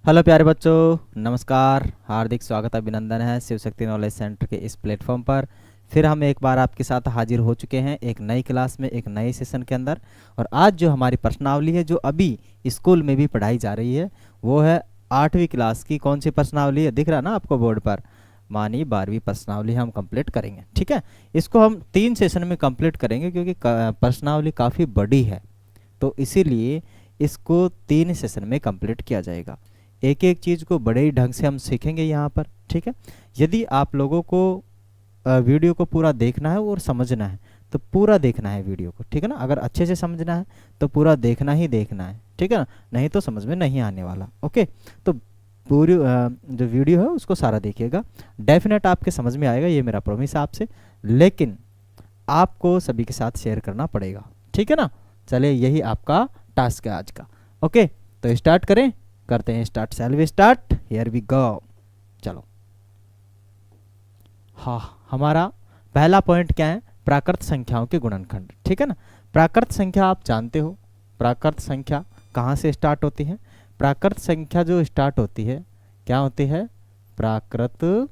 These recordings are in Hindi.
हेलो प्यारे बच्चों, नमस्कार। हार्दिक स्वागत अभिनंदन है शिव शक्ति नॉलेज सेंटर के इस प्लेटफॉर्म पर। फिर हम एक बार आपके साथ हाजिर हो चुके हैं एक नई क्लास में, एक नए सेशन के अंदर। और आज जो हमारी प्रश्नावली है, जो अभी स्कूल में भी पढ़ाई जा रही है, वो है 8वीं क्लास की। कौन सी प्रश्नावली है, दिख रहा ना आपको बोर्ड पर? मानी 12वीं प्रश्नावली हम कंप्लीट करेंगे। ठीक है, इसको हम 3 सेशन में कंप्लीट करेंगे क्योंकि प्रश्नावली काफ़ी बड़ी है, तो इसीलिए इसको 3 सेशन में कंप्लीट किया जाएगा। एक एक चीज़ को बड़े ही ढंग से हम सीखेंगे यहाँ पर। ठीक है, यदि आप लोगों को वीडियो को पूरा देखना है और समझना है तो पूरा देखना है वीडियो को। ठीक है ना, अगर अच्छे से समझना है तो पूरा देखना ही देखना है। ठीक है ना, नहीं तो समझ में नहीं आने वाला। ओके, तो पूरी जो वीडियो है उसको सारा देखिएगा, डेफिनेट आपके समझ में आएगा, ये मेरा प्रॉमिस है आपसे। लेकिन आपको सभी के साथ शेयर करना पड़ेगा। ठीक है ना, चलिए यही आपका टास्क है आज का। ओके, तो स्टार्ट करें, करते हैं start. Shall we start? Here we go. चलो, हाँ, हमारा पहला पॉइंट क्या है? प्राकृत संख्याओं के गुणनखंड। ठीक है ना, प्राकृत संख्या आप जानते हो, प्राकृत संख्या कहाँ से स्टार्ट होती है? प्राकृत संख्या जो स्टार्ट होती है, क्या होती है? प्राकृत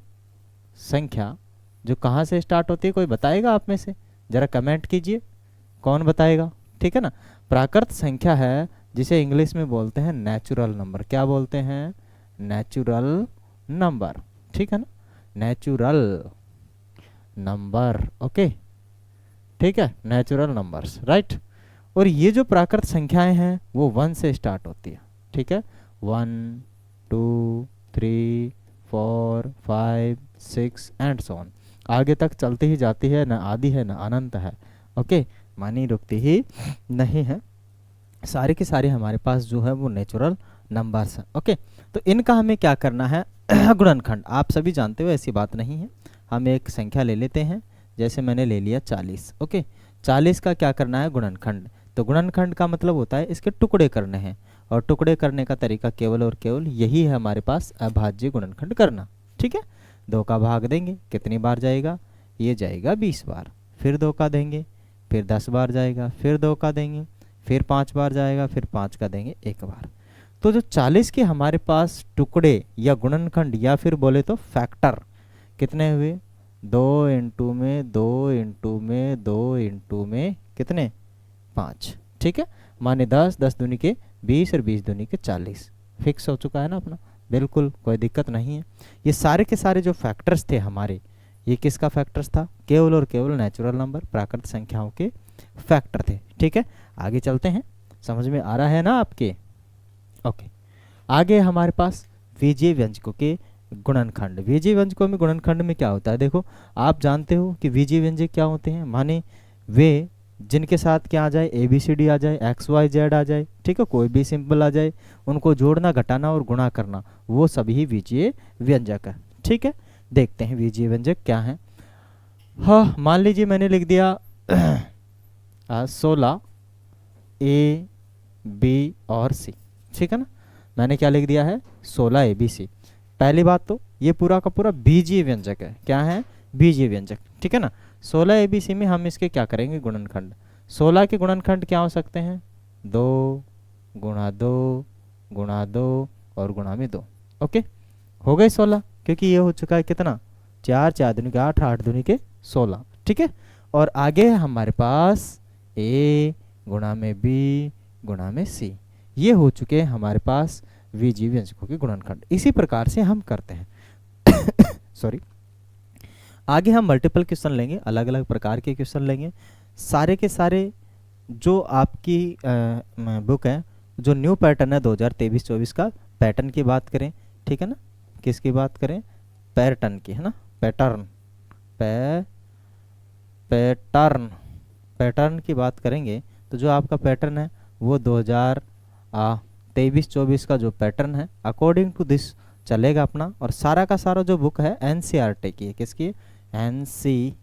संख्या जो कहाँ से स्टार्ट होती है, कोई बताएगा आप में से? जरा कमेंट कीजिए, कौन बताएगा? ठीक है ना, प्राकृत संख्या है जिसे इंग्लिश में बोलते हैं नेचुरल नंबर। क्या बोलते हैं? Natural number. ठीक है ना, नेचुरल नंबर। ओके, ठीक है, नेचुरल नंबर्स, राइट। और ये जो प्राकृत संख्याएं हैं वो 1 से स्टार्ट होती है। ठीक है, 1 2 3 4 5 6 एंड सो ऑन, आगे तक चलती ही जाती है, ना आदि है ना अनंत है। ओके, मानी रुकती ही नहीं है। सारे के सारे हमारे पास जो है वो नेचुरल नंबर्स हैं। ओके, तो इनका हमें क्या करना है? गुणनखंड। आप सभी जानते हो, ऐसी बात नहीं है। हम एक संख्या ले लेते हैं, जैसे मैंने ले लिया 40। ओके, 40 का क्या करना है? गुणनखंड। तो गुणनखंड का मतलब होता है इसके टुकड़े करने हैं, और टुकड़े करने का तरीका केवल और केवल यही है हमारे पास, अभाज्य गुणनखंड करना। ठीक है, 2 का भाग देंगे, कितनी बार जाएगा? ये जाएगा 20 बार। फिर 2 का देंगे, फिर 10 बार जाएगा, फिर 2 का देंगे, फिर 5 बार जाएगा, फिर 5 का देंगे 1 बार। तो जो 40 के हमारे पास टुकड़े या गुणनखंड या फिर बोले तो फैक्टर कितने हुए? 2 इंटू में 2 इंटू में 2 इंटू में कितने? 5। ठीक है, माने 10, 10 दूनी के 20 और 20 दूनी के 40। फिक्स हो चुका है ना अपना, बिल्कुल कोई दिक्कत नहीं है। ये सारे के सारे जो फैक्टर्स थे हमारे, ये किसका फैक्टर्स था? केवल और केवल नेचुरल नंबर, प्राकृत संख्याओं के फैक्टर थे। ठीक है, आगे चलते हैं। समझ में आ रहा है ना आपके? ओके, आगे हमारे पास बीजीय व्यंजकों के गुणनखंड। बीजीय व्यंजकों में गुणनखंड में क्या होता है? देखो, आप जानते हो कि बीजीय व्यंजक क्या होते हैं, माने वे जिनके साथ क्या आ जाए? ABCD आ जाए, XYZ आ जाए, ठीक है, कोई भी सिंबल आ जाए, उनको जोड़ना, घटाना और गुणा करना, वो सभी बीजीय व्यंजक है। ठीक है, देखते हैं बीजीय व्यंजक क्या है। हाँ, मान लीजिए मैंने लिख दिया 16 A B और C। ठीक है ना, मैंने क्या लिख दिया है? 16 ABC। पहली बात तो ये पूरा का पूरा बीजीय व्यंजक है। क्या है? बीजीय व्यंजक। ठीक है ना, 16 ABC में हम इसके क्या करेंगे? गुणनखंड। 16 के गुणनखंड क्या हो सकते हैं? 2 गुणा 2 गुणा 2 और गुणा में 2। ओके, हो गए 16, क्योंकि ये हो चुका है कितना? 4 4 दूनी के 8, 8 दूनी के 16। ठीक है, और आगे है हमारे पास A गुणा में B गुणा में C। ये हो चुके हैं हमारे पास बीजीय व्यंजकों के गुणनखंड। इसी प्रकार से हम करते हैं। सॉरी, आगे हम मल्टीपल क्वेश्चन लेंगे, अलग अलग प्रकार के क्वेश्चन लेंगे। सारे के सारे जो आपकी बुक है, जो न्यू पैटर्न है 2023-24 का, पैटर्न की बात करें, ठीक है ना, किसकी बात करें? पैटर्न की, है ना, पैटर्न, पैटर्न, पैटर्न की बात करेंगे तो जो आपका पैटर्न है वो 2023-24 का जो पैटर्न है, अकॉर्डिंग टू दिस चलेगा अपना। और सारा का सारा जो बुक है NCERT की है। किसकी? NCERT।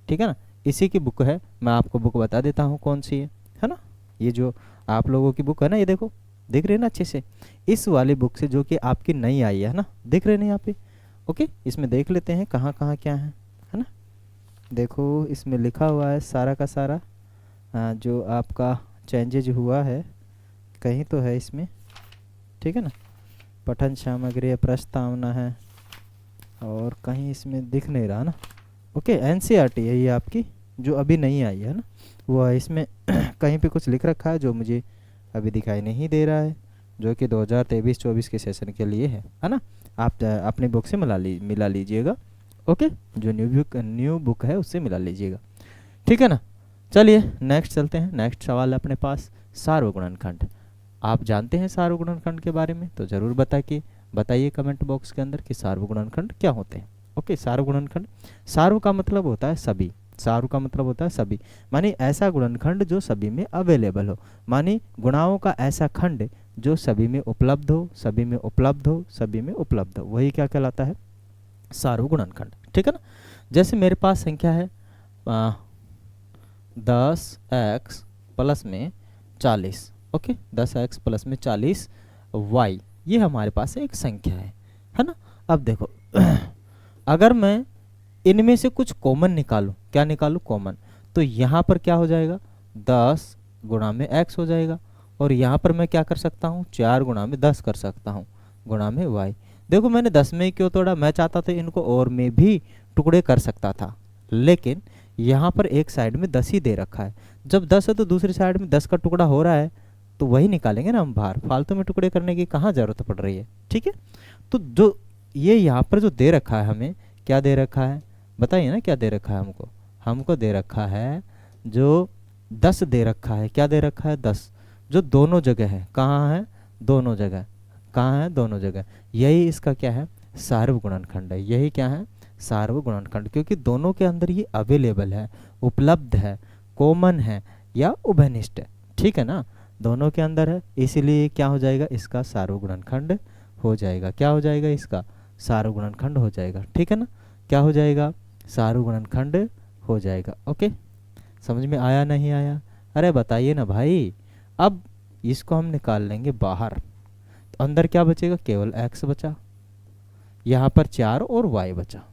ठीक है ना, इसी की बुक है। मैं आपको बुक बता देता हूँ कौन सी है ना। ये जो आप लोगों की बुक है ना, ये देखो, दिख रही है ना अच्छे से? इस वाली बुक से जो कि आपकी नई आई है ना, दिख रहे ना यहाँ पे? ओके, इसमें देख लेते हैं कहाँ कहाँ क्या है ना। देखो, इसमें लिखा हुआ है सारा का सारा जो आपका चेंजेज हुआ है, कहीं तो है इसमें। ठीक है ना। पठन सामग्री प्रस्तावना है और कहीं इसमें दिख नहीं रहा ना। ओके, एनसीईआरटी है ये आपकी, जो अभी नहीं आई है ना, वो है इसमें। कहीं पे कुछ लिख रखा है जो मुझे अभी दिखाई नहीं दे रहा है, जो कि 2023-24 के सेशन के लिए है ना। आप अपनी बुक से मिला लीजिएगा। ओके, जो न्यू बुक है उससे मिला लीजिएगा, ठीक है ना। चलिए नेक्स्ट चलते हैं। नेक्स्ट सवाल है अपने पास सार्वगुणनखंड। आप जानते हैं सार्वगुणनखंड के बारे में तो ज़रूर बताइए कमेंट बॉक्स के अंदर कि सार्वगुणनखंड क्या होते हैं। ओके, सार्वगुणनखंड, सार्व का मतलब होता है सभी, सार्व का मतलब होता है सभी, मानी ऐसा गुणनखंड जो सभी में अवेलेबल हो, मानी गुणाओं का ऐसा खंड जो सभी में उपलब्ध हो, सभी में उपलब्ध हो, सभी में उपलब्ध हो, वही क्या कहलाता है, सार्वगुणनखंड, ठीक है ना। जैसे मेरे पास संख्या है 10x प्लस में 40, ओके, 10x प्लस में 40 y, ये हमारे पास एक संख्या है ना। अब देखो अगर मैं इनमें से कुछ कॉमन निकालूं, क्या निकालूं, कॉमन, तो यहाँ पर क्या हो जाएगा, 10 गुणा में x हो जाएगा, और यहाँ पर मैं क्या कर सकता हूँ, 4 गुणा में 10 कर सकता हूँ, गुणा में y। देखो मैंने 10 में क्यों तोड़ा, मैं चाहता था इनको और में भी टुकड़े कर सकता था, लेकिन यहाँ पर एक साइड में 10 ही दे रखा है। जब 10 है तो दूसरी साइड में 10 का टुकड़ा हो रहा है, तो वही निकालेंगे ना हम बाहर, फालतू में टुकड़े करने की कहाँ ज़रूरत पड़ रही है, ठीक है। तो जो ये यहाँ पर जो दे रखा है, हमें क्या दे रखा है, बताइए ना क्या दे रखा है हमको, हमको दे रखा है जो 10 दे रखा है, क्या दे रखा है, 10, जो दोनों जगह है, कहाँ है, दोनों जगह, कहाँ है, दोनों जगह, यही इसका क्या है, सार्वगुणनखंड है, यही क्या है, सार्वगुणनखंड, क्योंकि दोनों के अंदर ये अवेलेबल है, उपलब्ध है, कॉमन है या उभयनिष्ठ है, ठीक है ना, दोनों के अंदर है, इसीलिए क्या हो जाएगा, इसका सार्वगुणनखंड हो जाएगा, क्या हो जाएगा, इसका सार्वगुणनखंड हो जाएगा, ठीक है ना, क्या हो जाएगा, सार्वगुणनखंड हो जाएगा। ओके, समझ में आया नहीं आया, अरे बताइए ना भाई। अब इसको हम निकाल लेंगे बाहर, तो अंदर क्या बचेगा, केवल x बचा, यहाँ पर 4 और y बचा।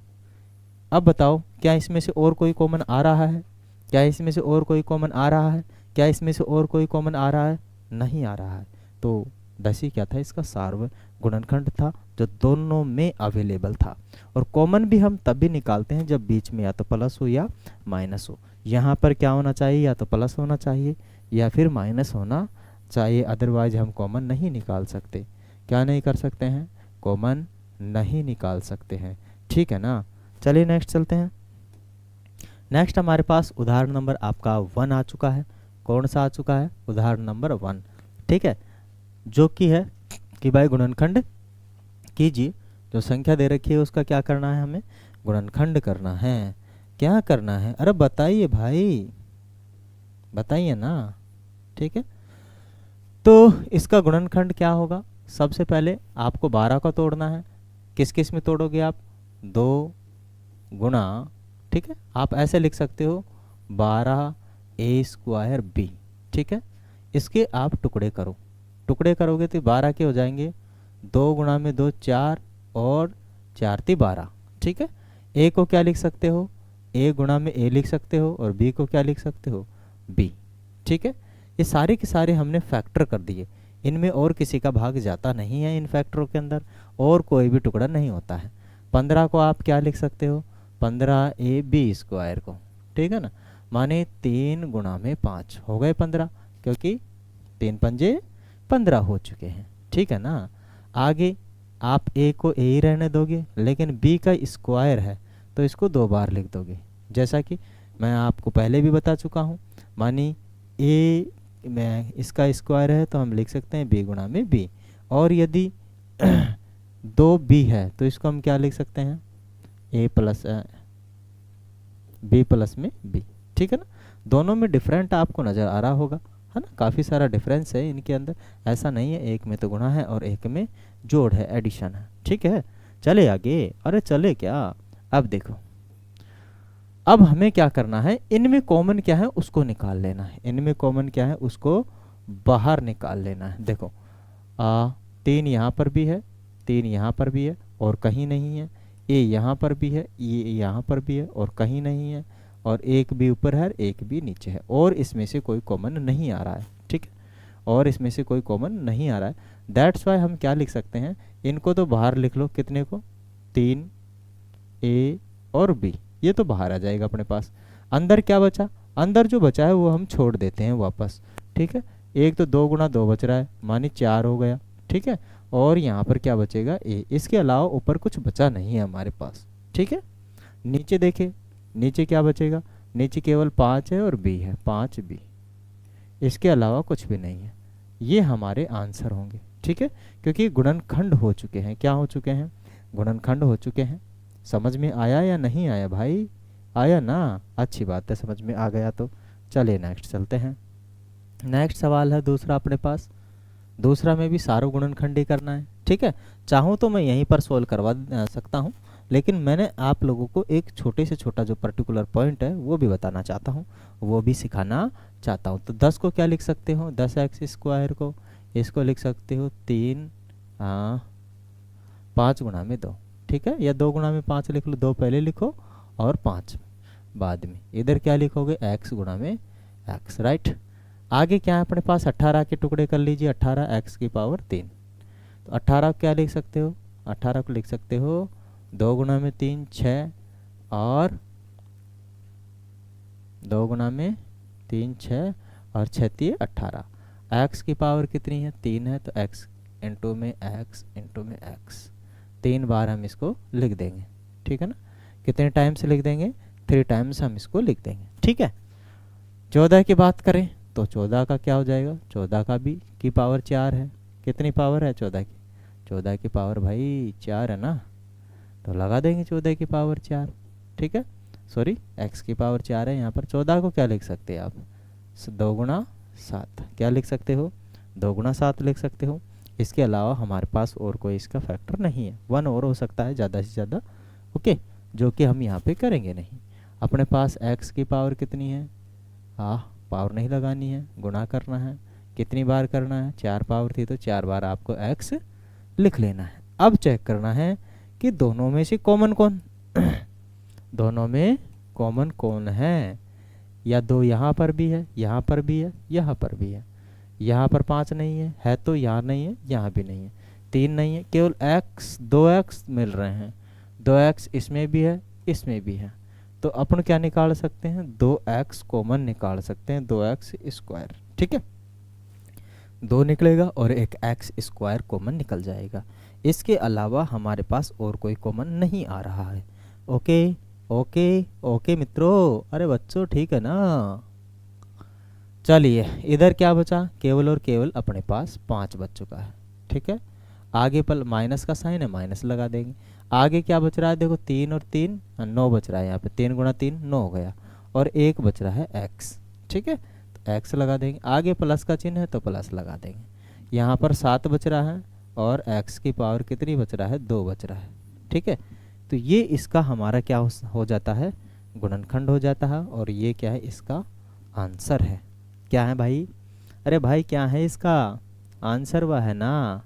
अब बताओ क्या इसमें से और कोई कॉमन आ रहा है, क्या इसमें से और कोई कॉमन आ रहा है, क्या इसमें से और कोई कॉमन आ रहा है, नहीं आ रहा है। तो 10 ही क्या था, इसका सार्वगुणनखंड था, जो दोनों में अवेलेबल था। और कॉमन भी हम तब भी निकालते हैं जब बीच में या तो प्लस हो या माइनस हो। यहाँ पर क्या होना चाहिए, या तो प्लस होना चाहिए या फिर माइनस होना चाहिए, अदरवाइज हम कॉमन नहीं निकाल सकते। क्या नहीं कर सकते हैं, कॉमन नहीं निकाल सकते हैं, ठीक है ना। चलिए नेक्स्ट चलते हैं। नेक्स्ट हमारे पास उदाहरण नंबर आपका 1 आ चुका है। कौन सा आ चुका है, उदाहरण नंबर 1, ठीक है, जो कि है कि भाई गुणनखंड कीजिए, जो संख्या दे रखी है उसका क्या करना है, हमें गुणनखंड करना है। क्या करना है, अरे बताइए भाई, बताइए ना, ठीक है। तो इसका गुणनखंड क्या होगा, सबसे पहले आपको 12 का तोड़ना है। किस किस में तोड़ोगे आप, 2 गुणा, ठीक है, आप ऐसे लिख सकते हो 12a² b, ठीक है। इसके आप टुकड़े करो, टुकड़े करोगे तो 12 के हो जाएंगे, 2 गुणा में 2 4 और 4 × 12, ठीक है। a को क्या लिख सकते हो, a गुणा में a लिख सकते हो, और b को क्या लिख सकते हो, b, ठीक है। ये सारे के सारे हमने फैक्टर कर दिए, इनमें और किसी का भाग जाता नहीं है, इन फैक्टरों के अंदर और कोई भी टुकड़ा नहीं होता है। 15 को आप क्या लिख सकते हो, 15ab² को, ठीक है ना, माने 3 गुणा में 5 हो गए 15, क्योंकि 3 पंजे 15 हो चुके हैं, ठीक है ना। आगे आप a को a ही रहने दोगे, लेकिन b का स्क्वायर है तो इसको 2 बार लिख दोगे, जैसा कि मैं आपको पहले भी बता चुका हूँ। मानी a में इसका स्क्वायर है तो हम लिख सकते हैं b गुणा में b, और यदि 2b है तो इसको हम क्या लिख सकते हैं, a प्लस b प्लस में b, ठीक है ना। दोनों में डिफरेंट आपको नज़र आ रहा होगा, है ना, काफ़ी सारा डिफरेंस है इनके अंदर, ऐसा नहीं है एक में तो गुणा है और एक में जोड़ है, एडिशन है, ठीक है। चले आगे, अरे चले क्या, अब देखो, अब हमें क्या करना है, इनमें कॉमन क्या है उसको निकाल लेना है, इनमें कॉमन क्या है उसको बाहर निकाल लेना है। देखो 3 यहाँ पर भी है, 3 यहाँ पर भी है और कहीं नहीं है, a यहाँ पर भी है, ये यहाँ पर भी है और कहीं नहीं है, और एक भी ऊपर है एक भी नीचे है, और इसमें से कोई कॉमन नहीं आ रहा है, ठीक है। और इसमें से कोई कॉमन नहीं आ रहा है। दैट्स वाई हम क्या लिख सकते हैं, इनको तो बाहर लिख लो, कितने को, 3 ए और बी, ये तो बाहर आ जाएगा अपने पास। अंदर क्या बचा, अंदर जो बचा है वो हम छोड़ देते हैं वापस, ठीक है। एक तो 2 गुणा 2 बच रहा है, मानी 4 हो गया, ठीक है। और यहाँ पर क्या बचेगा, ए, इसके अलावा ऊपर कुछ बचा नहीं है हमारे पास, ठीक है। नीचे देखें, नीचे क्या बचेगा, नीचे केवल 5 है और बी है, 5 बी, इसके अलावा कुछ भी नहीं है। ये हमारे आंसर होंगे, ठीक है, क्योंकि गुणनखंड हो चुके हैं। क्या हो चुके हैं, गुणनखंड हो चुके हैं। समझ में आया या नहीं आया भाई, आया ना, अच्छी बात है, समझ में आ गया तो चलिए नेक्स्ट चलते हैं। नेक्स्ट सवाल है दूसरा अपने पास, दूसरा में भी सारो गुणनखंड ही करना है, ठीक है। चाहूँ तो मैं यहीं पर सोल्व करवा सकता हूँ, लेकिन मैंने आप लोगों को एक छोटे से छोटा जो पर्टिकुलर पॉइंट है वो भी बताना चाहता हूँ, वो भी सिखाना चाहता हूँ। तो 10 को क्या लिख सकते हो, 10x² को इसको लिख सकते हो 3 5 गुणा में 2, ठीक है, या 2 गुणा में 5 लिख लो, 2 पहले लिखो और 5 बाद में। इधर क्या लिखोगे, x गुणा में x, राइट। आगे क्या है अपने पास, 18 के टुकड़े कर लीजिए, 18x⁻3। तो 18 को क्या लिख सकते हो, 18 को लिख सकते हो 2 गुणा में 3 6 और 2 गुणा में 3 6 और 6 18। x की पावर कितनी है, 3 है, तो x इंटू में x 3 बार हम इसको लिख देंगे, ठीक है ना। कितने टाइम से लिख देंगे, 3 टाइम्स हम इसको लिख देंगे, ठीक है। 14 की बात करें तो 14 का क्या हो जाएगा, 14 का भी की पावर 4 है, कितनी पावर है 14 की, 14 की पावर भाई 4 है ना, तो लगा देंगे 14 की पावर 4, ठीक है। सॉरी, x की पावर 4 है यहाँ पर। 14 को क्या लिख सकते हैं आप, 2 गुणा 7, क्या लिख सकते हो, 2 गुणा 7 लिख सकते हो। इसके अलावा हमारे पास और कोई इसका फैक्टर नहीं है, 1 और हो सकता है ज़्यादा से ज़्यादा, ओके, जो कि हम यहाँ पे करेंगे नहीं। अपने पास x की पावर कितनी है, पावर नहीं लगानी है, गुणा करना है। कितनी बार करना है, 4 पावर थी तो 4 बार आपको x लिख लेना है। अब चेक करना है कि दोनों में से कॉमन कौन दोनों में कॉमन कौन है, या 2 यहाँ पर भी है, यहाँ पर भी है, यहाँ पर भी है। यहाँ पर 5 नहीं है तो यहाँ नहीं है, यहाँ भी नहीं है, 3 नहीं है, केवल x 2x मिल रहे हैं, 2x इसमें भी है, इसमें भी है। तो अपन क्या निकाल सकते हैं, 2x कॉमन निकाल सकते हैं, 2x², ठीक है। 2 निकलेगा और एक x² कॉमन निकल जाएगा। इसके अलावा हमारे पास और कोई कॉमन नहीं आ रहा है। ओके ओके ओके मित्रों, अरे बच्चों ठीक है ना। चलिए इधर क्या बचा, केवल और केवल अपने पास 5 बच चुका है, ठीक है। आगे पर माइनस का साइन है, माइनस लगा देंगे। आगे क्या बच रहा है, देखो 3 और 3 9 बच रहा है, यहाँ पे 3 गुणा 3 9 हो गया, और 1 बच रहा है x, ठीक है, तो x लगा देंगे। आगे प्लस का चिन्ह है तो प्लस लगा देंगे। यहाँ पर 7 बच रहा है और x की पावर कितनी बच रहा है, 2 बच रहा है, ठीक है। तो ये इसका हमारा क्या हो जाता है, गुणनखंड हो जाता है, और ये क्या है, इसका आंसर है। क्या है भाई, अरे भाई क्या है इसका आंसर, वह है ना,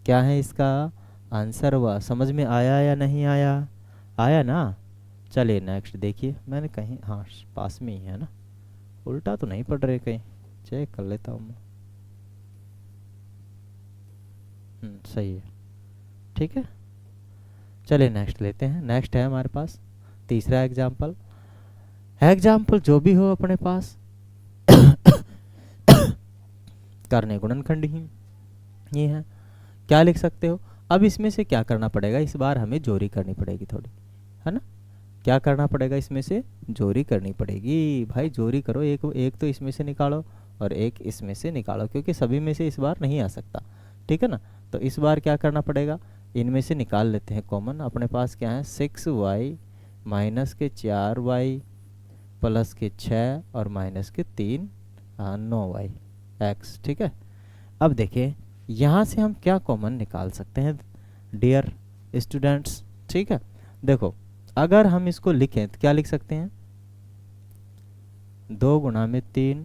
क्या है इसका आंसर, वह समझ में आया या नहीं आया, आया ना। चलिए नेक्स्ट देखिए, मैंने कहीं हाँ पास में ही है ना, उल्टा तो नहीं पढ़ रहे कहीं, चेक कर लेता हूँ मैं। सही है, ठीक है। चलिए नेक्स्ट लेते हैं। नेक्स्ट है हमारे पास तीसरा एग्जाम्पल। एग्जाम्पल जो भी हो अपने पास करने गुणनखंड ही ये है। क्या लिख सकते हो, अब इसमें से क्या करना पड़ेगा, इस बार हमें जोड़ी करनी पड़ेगी थोड़ी, है ना। क्या करना पड़ेगा, इसमें से जोड़ी करनी पड़ेगी भाई, जोड़ी करो। एक तो इसमें से निकालो और एक इसमें से निकालो, क्योंकि सभी में से इस बार नहीं आ सकता, ठीक है ना। तो इस बार क्या करना पड़ेगा, इनमें से निकाल लेते हैं कॉमन। अपने पास क्या है, 6y माइनस के 4y प्लस के 6 और माइनस के 3 9y x, ठीक है। अब देखिए यहाँ से हम क्या कॉमन निकाल सकते हैं डियर स्टूडेंट्स, ठीक है। देखो अगर हम इसको लिखें तो क्या लिख सकते हैं, 2 गुणा में 3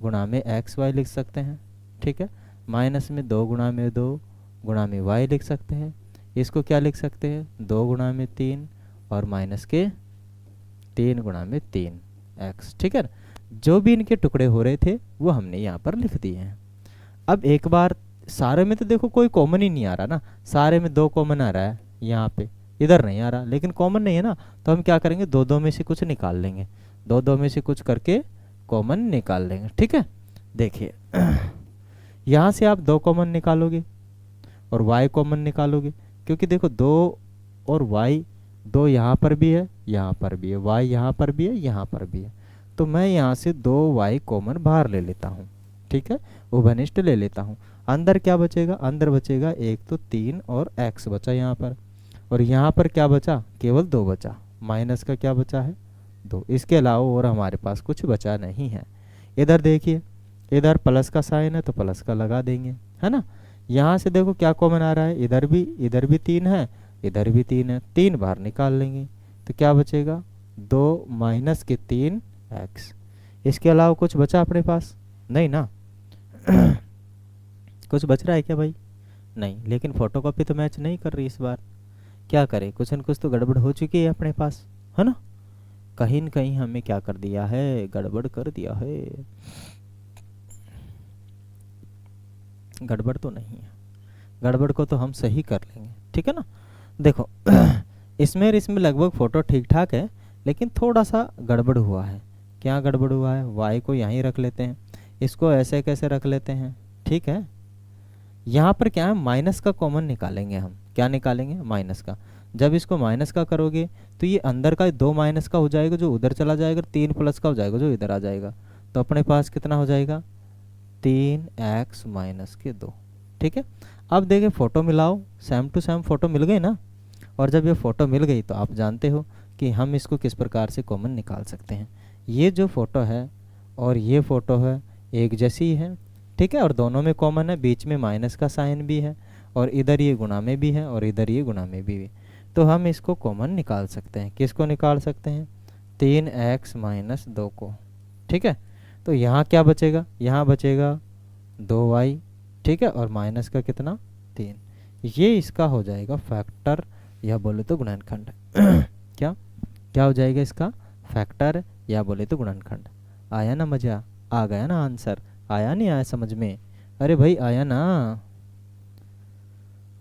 गुणा में xy लिख सकते हैं, ठीक है। माइनस में 2 गुणा में 2 गुणा में y लिख सकते हैं। इसको क्या लिख सकते हैं, 2 गुणा में 3 और माइनस के 3 गुणा में 3 x, ठीक है। जो भी इनके टुकड़े हो रहे थे वो हमने यहाँ पर लिख दिए हैं। अब एक बार सारे में तो देखो कोई कॉमन ही नहीं आ रहा ना, सारे में 2 कॉमन आ रहा है यहाँ पे, इधर नहीं आ रहा, लेकिन कॉमन नहीं है ना, तो हम क्या करेंगे, 2 2 में से कुछ निकाल लेंगे, 2 2 में से कुछ करके कॉमन निकाल लेंगे। ठीक है, देखिए यहाँ से आप 2 कॉमन निकालोगे और y कॉमन निकालोगे, क्योंकि देखो 2 और y, 2 यहाँ पर भी है, यहाँ पर भी है, y यहाँ पर भी है, यहाँ पर भी है, तो मैं यहाँ से 2y कॉमन बाहर ले लेता हूँ। ठीक है, उभयनिष्ठ ले लेता हूँ। अंदर क्या बचेगा, अंदर बचेगा एक तो 3 और x बचा यहाँ पर, और यहाँ पर क्या बचा, केवल 2 बचा, माइनस का क्या बचा है 2, इसके अलावा और हमारे पास कुछ बचा नहीं है। इधर देखिए, इधर प्लस का साइन है तो प्लस का लगा देंगे, है ना। यहाँ से देखो क्या कॉमन आ रहा है, इधर भी 3 है, इधर भी 3 है, 3 बाहर निकाल लेंगे तो क्या बचेगा 2 माइनस के 3 x। इसके अलावा कुछ बचा अपने पास नहीं ना कुछ बच रहा है क्या भाई, नहीं, लेकिन फोटोकॉपी तो मैच नहीं कर रही इस बार, क्या करें, कुछ न कुछ तो गड़बड़ हो चुकी है अपने पास, है ना, कहीं न कहीं हमें क्या कर दिया है, गड़बड़ कर दिया है। गड़बड़ तो नहीं है, गड़बड़ को तो हम सही कर लेंगे, ठीक है ना। देखो इसमें और इसमें लगभग फ़ोटो ठीक ठाक है, लेकिन थोड़ा सा गड़बड़ हुआ है। क्या गड़बड़ हुआ है, y को यहीं रख लेते हैं, इसको ऐसे कैसे रख लेते हैं, ठीक है। यहाँ पर क्या है, माइनस का कॉमन निकालेंगे हम, क्या निकालेंगे, माइनस का। जब इसको माइनस का करोगे तो ये अंदर का 2 माइनस का हो जाएगा जो उधर चला जाएगा, 3 प्लस का हो जाएगा जो इधर आ जाएगा, तो अपने पास कितना हो जाएगा 3x माइनस के 2। ठीक है, अब देखिए फ़ोटो मिलाओ, सेम टू सेम फ़ोटो मिल गई ना, और जब ये फ़ोटो मिल गई तो आप जानते हो कि हम इसको किस प्रकार से कॉमन निकाल सकते हैं। ये जो फ़ोटो है और ये फ़ोटो है एक जैसी है, ठीक है, और दोनों में कॉमन है, बीच में माइनस का साइन भी है, और इधर ये गुणा में भी है और इधर ये गुणा में भी है, तो हम इसको कॉमन निकाल सकते हैं। किसको निकाल सकते हैं, 3x माइनस 2 को। ठीक है, तो यहाँ क्या बचेगा, यहाँ बचेगा 2y, ठीक है, और माइनस का कितना 3, ये इसका हो जाएगा फैक्टर, या बोले तो गुणनखंड क्या क्या हो जाएगा इसका फैक्टर, या बोले तो गुणनखंड। आया ना मज़ा, आ गया ना आंसर, आया नहीं आया समझ में, अरे भाई आया ना,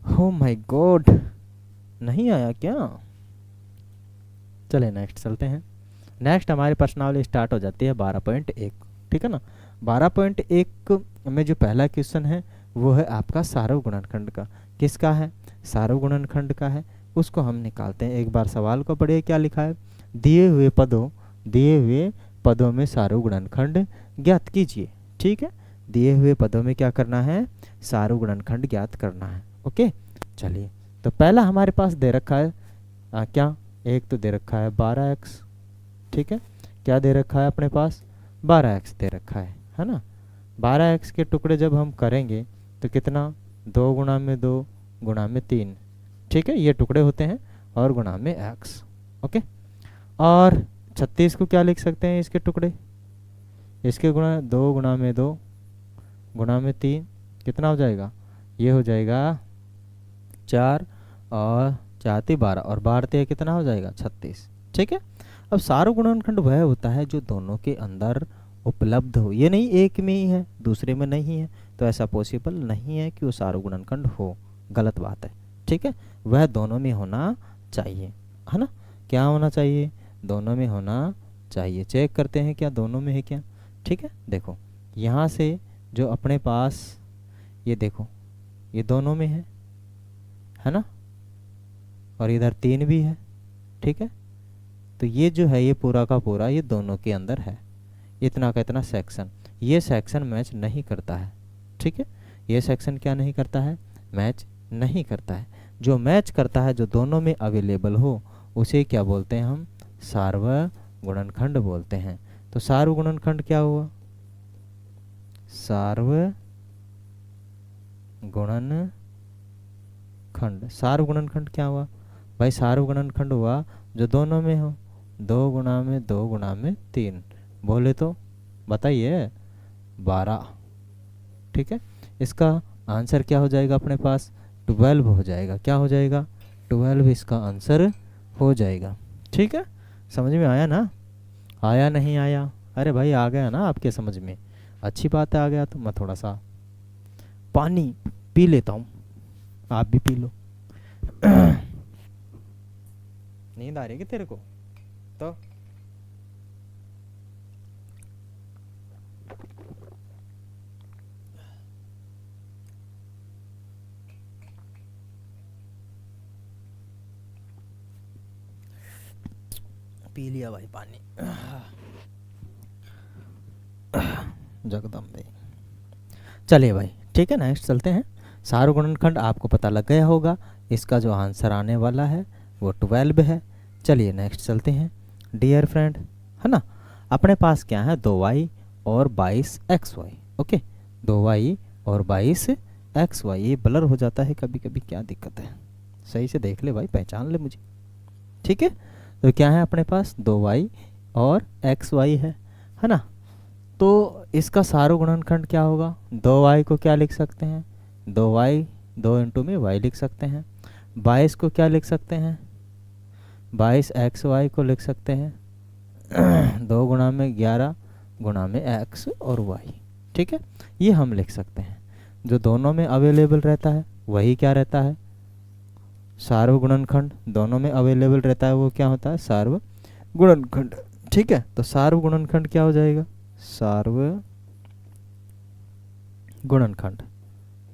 हो माय गॉड, नहीं आया क्या। चले नेक्स्ट चलते हैं। नेक्स्ट हमारी प्रश्नावली स्टार्ट हो जाती है 12.1, ठीक है ना। 12.1 में जो पहला क्वेश्चन है वो है आपका सारव गुणनखंड का। किसका है, सारव गुणनखंड का है, उसको हम निकालते हैं। एक बार सवाल को पढ़िए क्या लिखा है, दिए हुए पदों में सारव गुणनखंड ज्ञात कीजिए। ठीक है, दिए हुए पदों में क्या करना है, सारव गुणनखंड ज्ञात करना है। ओके, चलिए, तो पहला हमारे पास दे रखा है क्या, एक तो दे रखा है 12x, ठीक है, क्या दे रखा है अपने पास 12x दे रखा है ना। 12x के टुकड़े जब हम करेंगे तो कितना, 2 गुणा में 2 गुणा में 3, ठीक है, ये टुकड़े होते हैं, और गुणा में x। ओके, और 36 को क्या लिख सकते हैं, इसके टुकड़े, इसके गुणा 2 गुणा में 2 गुणा में 3, कितना हो जाएगा, ये हो जाएगा 4 और 4 12, और 12 कितना हो जाएगा 36। ठीक है, अब सारव गुणनखंड वह होता है जो दोनों के अंदर उपलब्ध हो, ये नहीं एक में ही है दूसरे में नहीं है, तो ऐसा पॉसिबल नहीं है कि वो सारव गुणनखंड हो, गलत बात है। ठीक है, वह दोनों में होना चाहिए, है ना, क्या होना चाहिए, दोनों में होना चाहिए। चेक करते हैं क्या दोनों में है क्या। ठीक है, देखो यहाँ से जो अपने पास, ये देखो ये दोनों में है ना, और इधर 3 भी है। ठीक है, तो ये जो है ये पूरा का पूरा ये दोनों के अंदर है, इतना का इतना सेक्शन, ये सेक्शन मैच नहीं करता है। ठीक है, ये सेक्शन क्या नहीं करता है, मैच नहीं करता है। जो मैच करता है, जो दोनों में अवेलेबल हो, उसे क्या बोलते हैं हम, सार्वगुणनखंड बोलते हैं। तो सार्वगुणनखंड क्या हुआ, सार्वगुणनखंड, सार्वगुणनखंड क्या हुआ भाई, सार्वगुणनखंड हुआ जो दोनों में हो, 2 गुणा में 2 गुणा में 3, बोले तो बताइए 12। ठीक है, इसका आंसर क्या हो जाएगा अपने पास, 12 हो जाएगा। क्या हो जाएगा, 12 इसका आंसर हो जाएगा। ठीक है, समझ में आया ना, आया नहीं आया, अरे भाई आ गया ना आपके समझ में, अच्छी बात है, आ गया तो मैं थोड़ा सा पानी पी लेता हूँ, आप भी पी लो। नींद आ रही है कि तेरे को? तो पी लिया भाई पानी। जगदम्बे। चलिए भाई, ठीक है, नेक्स्ट चलते हैं। सार्वगुणनखंड आपको पता लग गया होगा, इसका जो आंसर आने वाला है वो 12 है। चलिए नेक्स्ट चलते हैं डियर फ्रेंड, है ना। अपने पास क्या है, 2y और 22xy। ओके, 2y और 22xy। ये ब्लर हो जाता है कभी कभी, क्या दिक्कत है? सही से देख ले भाई, पहचान ले मुझे, ठीक है। तो क्या है अपने पास, 2y और xy है ना। तो इसका सार्वगुणनखंड क्या होगा? 2y को क्या लिख सकते हैं, 2y, 2 इंटू में y लिख सकते हैं। 22 को क्या लिख सकते हैं, 22xy को लिख सकते हैं। 2 गुणा में 11 गुणा में x और y, ठीक है, ये हम लिख सकते हैं। जो दोनों में अवेलेबल रहता है वही क्या रहता है, सार्वगुणनखंड। दोनों में अवेलेबल रहता है वो क्या होता है, सार्वगुणनखंड, ठीक है। तो सार्वगुणनखंड क्या हो जाएगा, सार्वगुणनखंड,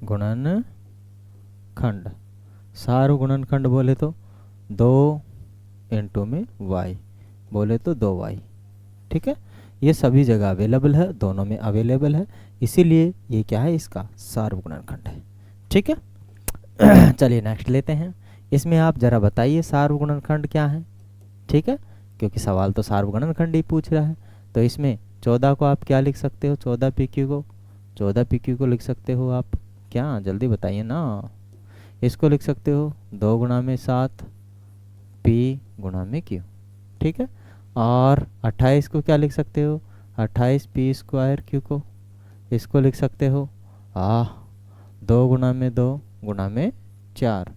गुणनखंड। सार्वगुणनखंड बोले तो 2 इंटू में y, बोले तो 2y, ठीक है। ये सभी जगह अवेलेबल है, दोनों में अवेलेबल है, इसीलिए ये क्या है, इसका सार्वगुणनखंड है, ठीक है। चलिए नेक्स्ट लेते हैं। इसमें आप जरा बताइए सार्वगुणनखंड क्या है, ठीक है, क्योंकि सवाल तो सार्वगुणनखंड ही पूछ रहा है। तो इसमें 14 को आप क्या लिख सकते हो, 14 PQ को, 14 PQ को लिख सकते हो आप क्या, जल्दी बताइए ना। इसको लिख सकते हो 2 गुणा में 7 P गुणा में Q, ठीक है। और 28 को क्या लिख सकते हो, 28 P स्क्वायर Q को, इसको लिख सकते हो 2 गुणा में 2 गुणा में 4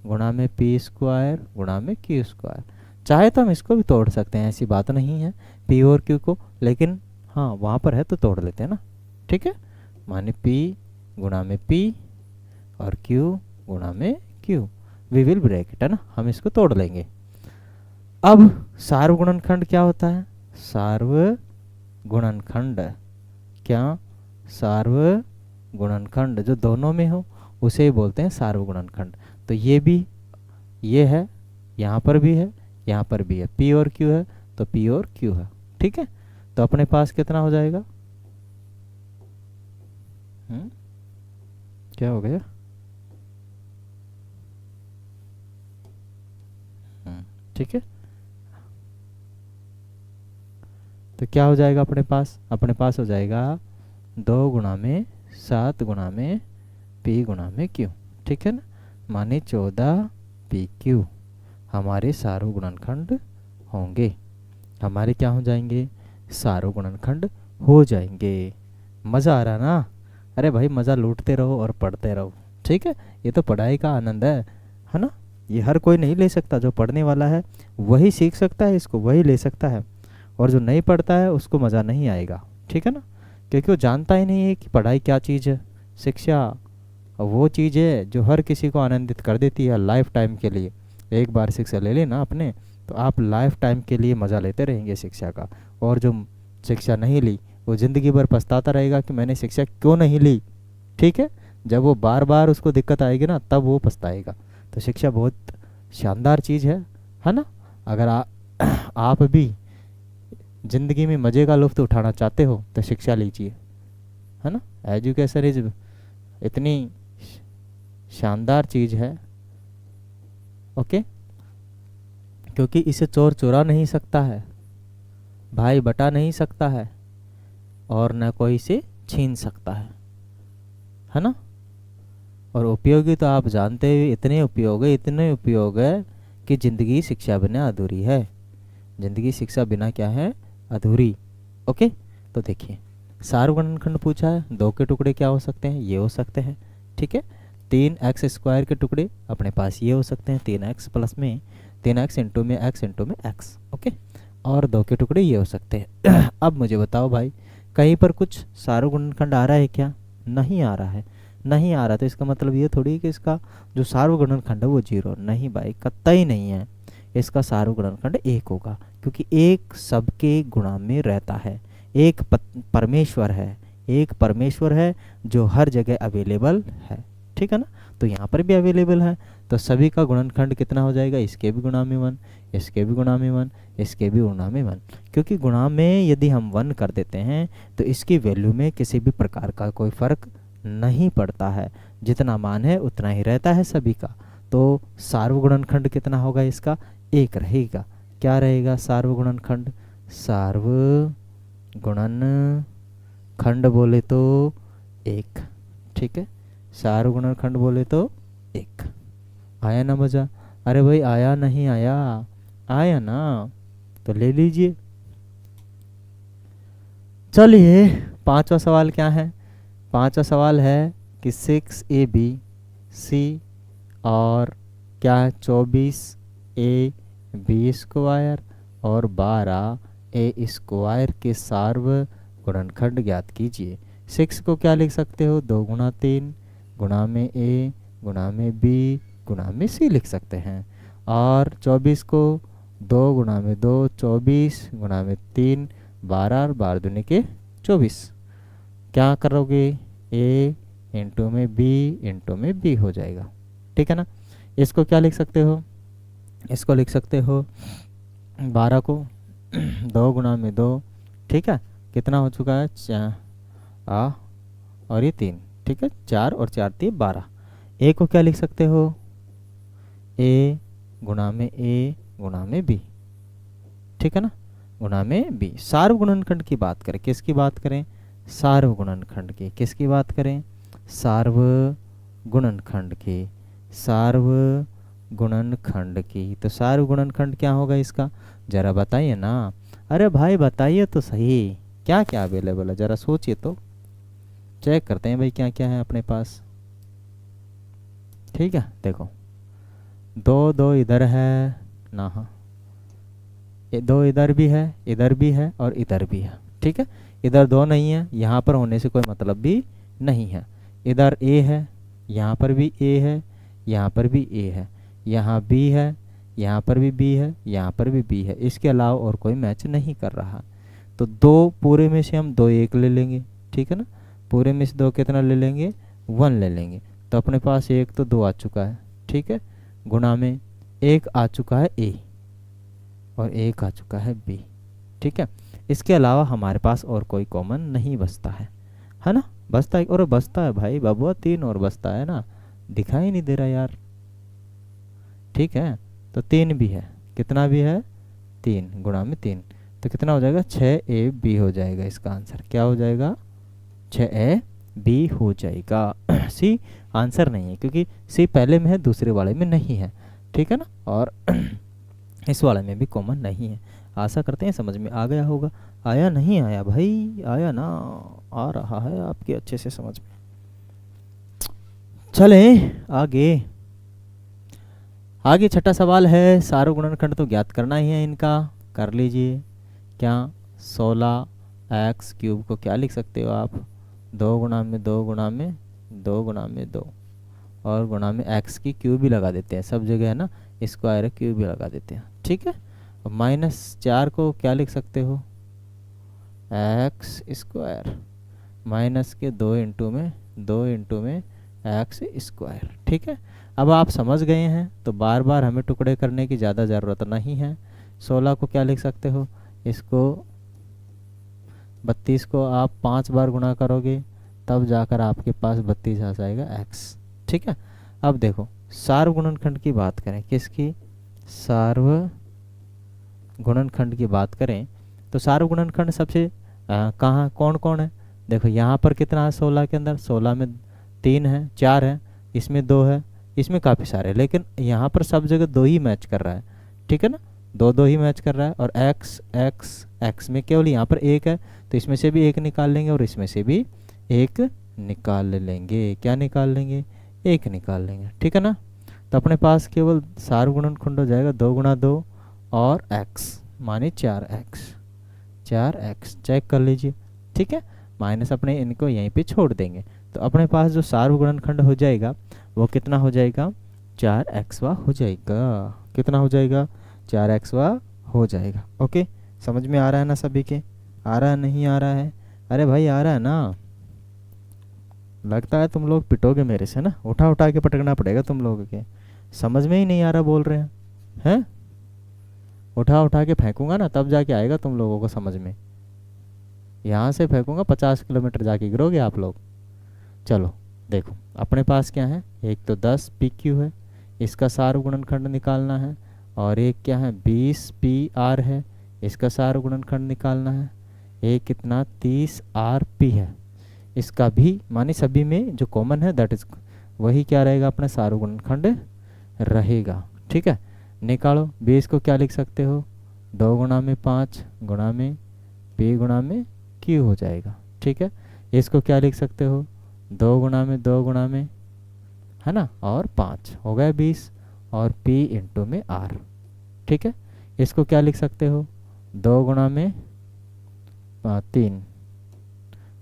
गुणा में P स्क्वायर गुणा में Q स्क्वायर। चाहे तो हम इसको भी तोड़ सकते हैं, ऐसी बात नहीं है, P और Q को, लेकिन हाँ वहाँ पर है तो तोड़ लेते हैं ना, ठीक है। माने P गुणा में P और Q गुणा में Q, we will break it, है ना, हम इसको तोड़ लेंगे। अब सार्वगुणनखंड क्या होता है, सार्वगुणनखंड, क्या, सार्वगुणनखंड जो दोनों में हो उसे ही बोलते हैं सार्वगुणनखंड। तो ये भी, ये है, यहाँ पर भी है, यहाँ पर भी है, P और Q है तो P और Q है, ठीक है। तो अपने पास कितना हो जाएगा, क्या हो गया, ठीक है। तो क्या हो जाएगा अपने पास, अपने पास हो जाएगा 2 गुणा में 7 गुणा में P गुणा में Q, ठीक है ना। माने 14 PQ हमारे सार्वगुणनखंड होंगे, हमारे क्या हो जाएंगे, सार्वगुणनखंड हो जाएंगे। मज़ा आ रहा ना? अरे भाई मज़ा लूटते रहो और पढ़ते रहो, ठीक है। ये तो पढ़ाई का आनंद है ना। ये हर कोई नहीं ले सकता, जो पढ़ने वाला है वही सीख सकता है, इसको वही ले सकता है, और जो नहीं पढ़ता है उसको मज़ा नहीं आएगा, ठीक है ना, क्योंकि वो जानता ही नहीं है कि पढ़ाई क्या चीज़ है। शिक्षा वो चीज़ है जो हर किसी को आनंदित कर देती है लाइफ टाइम के लिए। एक बार शिक्षा ले लेना आपने तो आप लाइफ टाइम के लिए मज़ा लेते रहेंगे शिक्षा का, और जो शिक्षा नहीं ली वो ज़िंदगी भर पछताता रहेगा कि मैंने शिक्षा क्यों नहीं ली, ठीक है। जब वो बार बार उसको दिक्कत आएगी ना तब वो पछताएगा। तो शिक्षा बहुत शानदार चीज़ है ना। अगर आप भी ज़िंदगी में मज़े का लुत्फ़ उठाना चाहते हो तो शिक्षा लीजिए, है ना। एजुकेशन इज इतनी शानदार चीज़ है, ओके, क्योंकि इसे चोर चुरा नहीं सकता है, भाई बटा नहीं सकता है, और न कोई इसे छीन सकता है ना। और उपयोगी तो आप जानते हो, इतने उपयोग है कि ज़िंदगी शिक्षा बिना अधूरी है, ज़िंदगी शिक्षा बिना क्या है, अधूरी। ओके, तो देखिए सार्वगुणनखंड पूछा है, 2 के टुकड़े क्या हो सकते हैं, ये हो सकते हैं, ठीक है। 3x स्क्वायर के टुकड़े अपने पास ये हो सकते हैं, 3x प्लस में 3x इंटू में x इंटू में x, ओके। और 2 के टुकड़े ये हो सकते हैं। अब मुझे बताओ भाई, कहीं पर कुछ सार्वगुणनखंड आ रहा है क्या? नहीं आ रहा है। नहीं आ रहा, तो इसका मतलब ये थोड़ी कि इसका जो सार्वगुणनखंड है वो 0, नहीं भाई, कतई नहीं है। इसका सार्वगुणनखंड 1 होगा, क्योंकि एक सबके गुणा में रहता है। एक परमेश्वर है, एक परमेश्वर है जो हर जगह अवेलेबल है, ठीक है ना। तो यहाँ पर भी अवेलेबल है, तो सभी का गुणनखंड कितना हो जाएगा, इसके भी गुणा में 1, इसके भी गुणा में 1, इसके भी गुणा में 1। क्योंकि गुणा में यदि हम 1 कर देते हैं तो इसकी वैल्यू में किसी भी प्रकार का कोई फर्क नहीं पड़ता है, जितना मान है उतना ही रहता है सभी का। तो सार्वगुणनखंड कितना होगा इसका, 1 रहेगा। क्या रहेगा सार्वगुणनखंड, सार्वगुणनखंड बोले तो 1, ठीक है, सार्वगुणनखंड बोले तो 1। आया ना मज़ा, अरे भाई आया नहीं आया, आया ना, तो ले लीजिए। चलिए 5वां सवाल क्या है, 5वां सवाल है कि 6ab और क्या है 24ab² और 12a² के सार्वगुणनखंड ज्ञात कीजिए। 6 को क्या लिख सकते हो, 2 गुणा 3 गुणा में a गुणा में b गुणा में c लिख सकते हैं। और 24 को 2 गुणा में 2, 24 गुणा में 3, 12 और 12 दूनी के 24। क्या करोगे, a इंटू में b इंटू में b हो जाएगा, ठीक है ना। इसको क्या लिख सकते हो, इसको लिख सकते हो 12 को 2 गुणा में 2, ठीक है, कितना हो चुका है, और ये 3, ठीक है, 4 और 4 3 12। a को क्या लिख सकते हो, a गुणा में a गुणा में b, ठीक है ना, गुणा में b। सार्वगुणनखंड की बात करें, किसकी बात करें, सार्वगुणनखंड की, किसकी बात करें, सार्वगुणनखंड की, सार्वगुणनखंड की। तो सार्वगुणनखंड क्या होगा इसका, जरा बताइए ना, अरे भाई बताइए तो सही, क्या क्या अवेलेबल है, जरा सोचिए तो, चेक करते हैं भाई क्या क्या है अपने पास, ठीक है। देखो 2 2 इधर है ना, हाँ 2 इधर भी है, इधर भी है और इधर भी है, ठीक है। इधर 2 नहीं है, यहाँ पर होने से कोई मतलब भी नहीं है। इधर a है, यहाँ पर भी a है, यहाँ पर भी a है, यहाँ b है, यहाँ पर भी b है, यहाँ पर भी b है, इसके अलावा और कोई मैच नहीं कर रहा। तो 2 पूरे में से हम 2 1 ले लेंगे, ठीक है ना, पूरे में से 2 कितना ले लेंगे, 1 ले लेंगे। तो अपने पास 1 तो 2 आ चुका है, ठीक है, गुणा में 1 आ चुका है a और 1 आ चुका है b, ठीक है। इसके अलावा हमारे पास और कोई कॉमन नहीं बचता है ना, बचता है, और बचता है भाई बबुआ 3 और बचता है ना, दिखाई नहीं दे रहा यार, ठीक है। तो 3 भी है, कितना भी है, 3 गुणा में 3, तो कितना हो जाएगा, 6ab हो जाएगा। इसका आंसर क्या हो जाएगा, 6ab हो जाएगा। सी आंसर नहीं है, क्योंकि सी पहले में है, दूसरे वाले में नहीं है, ठीक है ना, और इस वाले में भी कॉमन नहीं है। आशा करते हैं समझ में आ गया होगा। आया नहीं आया भाई, आया ना, आ रहा है आपके अच्छे से समझ में। चलें आगे, आगे 6ठा सवाल है, सार्वगुणनखंड तो ज्ञात करना ही है इनका, कर लीजिए। क्या 16x³ को क्या लिख सकते हो आप, 2 गुणा में 2 गुणा में 2 गुणा में 2 और गुणा में x की क्यूब भी लगा देते हैं, सब जगह है ना, स्क्वायर है, क्यूब भी लगा देते हैं, ठीक है। -4 को क्या लिख सकते हो, x², माइनस के 2 इंटू में x², ठीक है। अब आप समझ गए हैं, तो बार बार हमें टुकड़े करने की ज़्यादा ज़रूरत नहीं है। 16 को क्या लिख सकते हो, इसको 32 को आप 5 बार गुणा करोगे तब जाकर आपके पास 32 आ जाएगा x, ठीक है। अब देखो सार्वगुणनखंड की बात करें, किसकी, सार्वगुणनखंड की बात करें, तो सार्वगुणनखंड सबसे कहाँ कौन कौन है, देखो यहाँ पर कितना है 16 के अंदर, 16 में 3 है, 4 है, इसमें 2 है, इसमें काफ़ी सारे, लेकिन यहाँ पर सब जगह 2 ही मैच कर रहा है, ठीक है ना, 2 2 ही मैच कर रहा है। और x में केवल यहाँ पर 1 है, तो इसमें से भी 1 निकाल लेंगे और इसमें से भी 1 निकाल लेंगे। क्या निकाल लेंगे, 1 निकाल लेंगे, ठीक है ना। तो अपने पास केवल सार्वगुणनखंड हो जाएगा 2 गुणा 2 और x माने 4x, चेक कर लीजिए, ठीक है। माइनस अपने इनको यहीं पे छोड़ देंगे, तो अपने पास जो सार्वगुणनखंड हो जाएगा वो कितना हो जाएगा, 4xवा हो जाएगा। कितना हो जाएगा, 4xवा हो जाएगा। ओके, समझ में आ रहा है ना सभी के? आ रहा है, नहीं आ रहा है? अरे भाई आ रहा है ना? लगता है तुम लोग पिटोगे मेरे से ना, उठा उठा के पटकना पड़ेगा तुम लोगों के। समझ में ही नहीं आ रहा बोल रहे हैं? उठा उठा के फेंकूंगा ना तब जाके आएगा तुम लोगों को समझ में। यहाँ से फेंकूंगा 50 किलोमीटर जाके गिरोगे आप लोग। चलो देखो, अपने पास क्या है, एक तो 10 पी क्यू है, इसका सार्वगुणनखंड निकालना है। और एक क्या है, 20 पी आर है, इसका सार्वगुणनखंड निकालना है। एक कितना, 30 आर पी है, इसका भी माने सभी में जो कॉमन है दैट इज वही क्या रहेगा, अपना सार्वगुणनखंड रहेगा। ठीक है, निकालो। 20 को क्या लिख सकते हो, 2 गुणा में 5 गुणा में पी गुणा में क्यू हो जाएगा। ठीक है, इसको क्या लिख सकते हो, 2 गुणा में 2 गुणा में, है ना, और 5 हो गया 20, और p इंटू में r। ठीक है, इसको क्या लिख सकते हो, 2 गुणा में 3,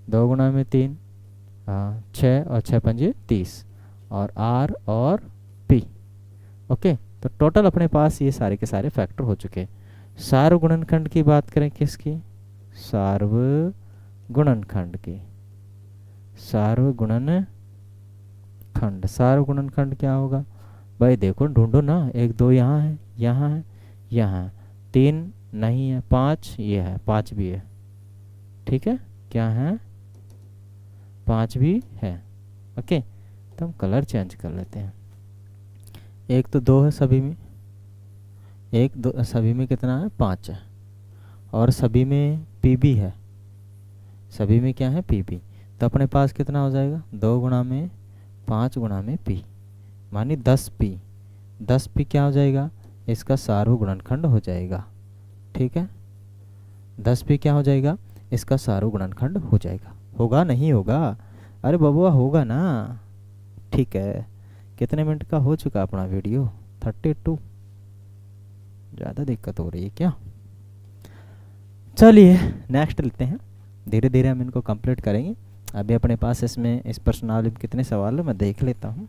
2 गुणा में 3 6 और 6 पंजे 30, और r और p। ओके, तो टोटल अपने पास ये सारे के सारे फैक्टर हो चुके हैं। सार्वगुणनखंड की बात करें, किसकी, सार्वगुणनखंड की। सार्वगुणनखंड, सार्वगुणनखंड क्या होगा भाई, देखो ढूंढो ना। 1 2 यहाँ है, यहाँ है, यहाँ है, 3 नहीं है, 5 ये है, 5 भी है। ठीक है, क्या है, 5 भी है। ओके, तो हम कलर चेंज कर लेते हैं। 1 तो 2 है सभी में, 1 2 सभी में कितना है, 5 है, और सभी में पी भी है, सभी में क्या है, पी भी। तो अपने पास कितना हो जाएगा, 2 गुणा में 5 गुणा में पी, मानी 10 पी। 10 पी क्या हो जाएगा, इसका सार्वगुणनखंड हो जाएगा। ठीक है, 10 पी क्या हो जाएगा, इसका सार्वगुणनखंड हो जाएगा। होगा नहीं होगा, अरे बबुआ होगा ना। ठीक है, कितने मिनट का हो चुका अपना वीडियो, 32। ज़्यादा दिक्कत हो रही है क्या? चलिए नेक्स्ट लेते हैं, धीरे धीरे हम इनको कंप्लीट करेंगे। अभी अपने पास इसमें इस प्रश्नावली में कितने सवाल है मैं देख लेता हूँ।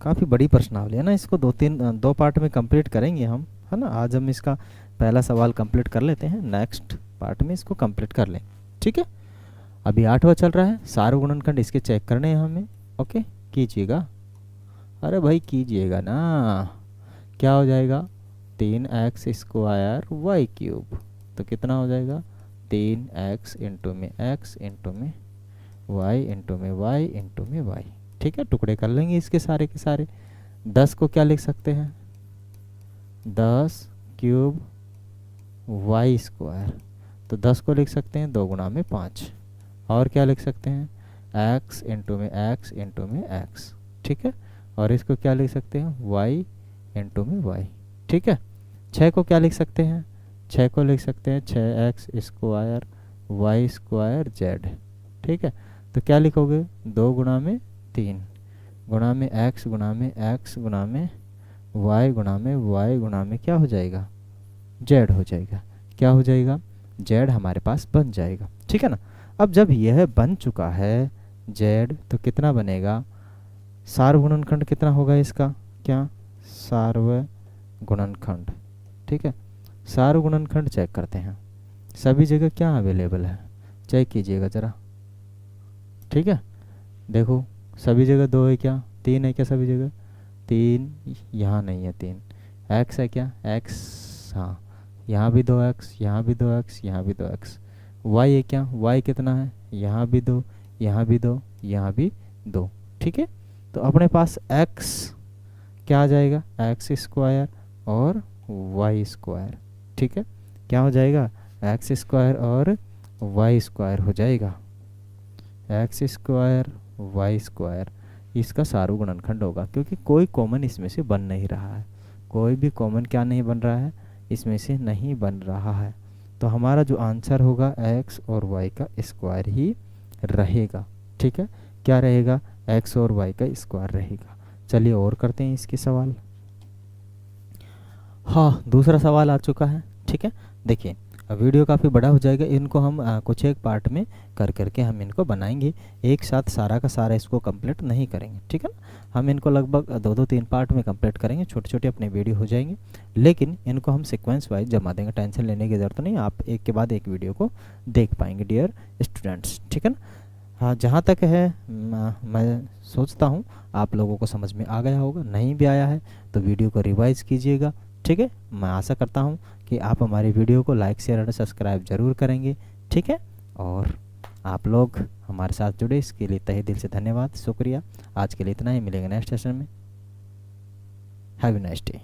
काफ़ी बड़ी प्रश्नावली है ना, इसको 2 पार्ट में कंप्लीट करेंगे हम, है ना। आज हम इसका पहला सवाल कंप्लीट कर लेते हैं, नेक्स्ट पार्ट में इसको कंप्लीट कर लें। ठीक है, अभी 8वां चल रहा है, सार्वगुणनखंड इसके चेक करने हैं हमें। ओके, कीजिएगा, अरे भाई कीजिएगा ना। क्या हो जाएगा, 3x स्क्वायर वाई क्यूब, तो कितना हो जाएगा, 3x इंटू में x इंटू में y इंटू में y इंटू में y। ठीक है, टुकड़े कर लेंगे इसके सारे के सारे। 10 को क्या लिख सकते हैं, 10 क्यूब वाई स्क्वायर, तो 10 को लिख सकते हैं 2 गुणा में 5, और क्या लिख सकते हैं, x इंटू में x इंटू में x। ठीक है, और इसको क्या लिख सकते हैं, y इंटू में y। ठीक है, 6 को क्या लिख सकते हैं, 6 को लिख सकते हैं 6x square Y square Z. ठीक है, तो क्या लिखोगे, 2 गुणा में 3 गुणा में x गुणा में x गुणा में y गुणा में y गुणा में क्या हो जाएगा, जेड हो जाएगा। क्या हो जाएगा, जेड हमारे पास बन जाएगा। ठीक है ना। अब जब यह बन चुका है जेड, तो कितना बनेगा, सार्वगुणनखंड कितना होगा इसका, क्या, सार्वगुणनखंड। ठीक है, सार्वगुणनखंड चेक करते हैं, सभी जगह क्या अवेलेबल है, चेक कीजिएगा ज़रा। ठीक है, देखो सभी जगह 2 है क्या, 3 है क्या, सभी जगह 3, यहाँ नहीं है 3, x है क्या, x, हाँ यहाँ भी 2x, यहाँ भी 2x, यहाँ भी 2x। y है क्या, y कितना है, यहाँ भी 2, यहाँ भी 2, यहाँ भी 2। ठीक है, तो अपने पास x क्या आ जाएगा, x स्क्वायर और y स्क्वायर। ठीक है, क्या हो जाएगा, x स्क्वायर और y स्क्वायर हो जाएगा, x स्क्वायर y स्क्वायर। इसका सार्वगुणनखंड होगा, क्योंकि कोई कॉमन इसमें से बन नहीं रहा है, कोई भी कॉमन क्या नहीं बन रहा है, इसमें से नहीं बन रहा है। तो हमारा जो आंसर होगा x और y का स्क्वायर ही रहेगा। ठीक है, क्या रहेगा, x और y का स्क्वायर रहेगा। चलिए और करते हैं इसके सवाल। हाँ, दूसरा सवाल आ चुका है। ठीक है, देखिए वीडियो काफ़ी बड़ा हो जाएगा। इनको हम कुछ एक पार्ट में कर करके हम इनको बनाएंगे, एक साथ सारा का सारा इसको कंप्लीट नहीं करेंगे, ठीक है ना। हम इनको लगभग 2-2-3 पार्ट में कंप्लीट करेंगे, छोटे छोटे अपने वीडियो हो जाएंगे, लेकिन इनको हम सीक्वेंस वाइज जमा देंगे, टेंशन लेने की ज़रूरत नहीं, आप एक के बाद एक वीडियो को देख पाएंगे डियर स्टूडेंट्स, ठीक है ना। हाँ, जहाँ तक है मैं सोचता हूँ आप लोगों को समझ में आ गया होगा, नहीं भी आया है तो वीडियो को रिवाइज़ कीजिएगा, ठीक है। मैं आशा करता हूँ कि आप हमारी वीडियो को लाइक शेयर और सब्सक्राइब ज़रूर करेंगे, ठीक है। और आप लोग हमारे साथ जुड़े इसके लिए तहे दिल से धन्यवाद, शुक्रिया। आज के लिए इतना ही, मिलेंगे नेक्स्ट सेशन में। Have a nice day.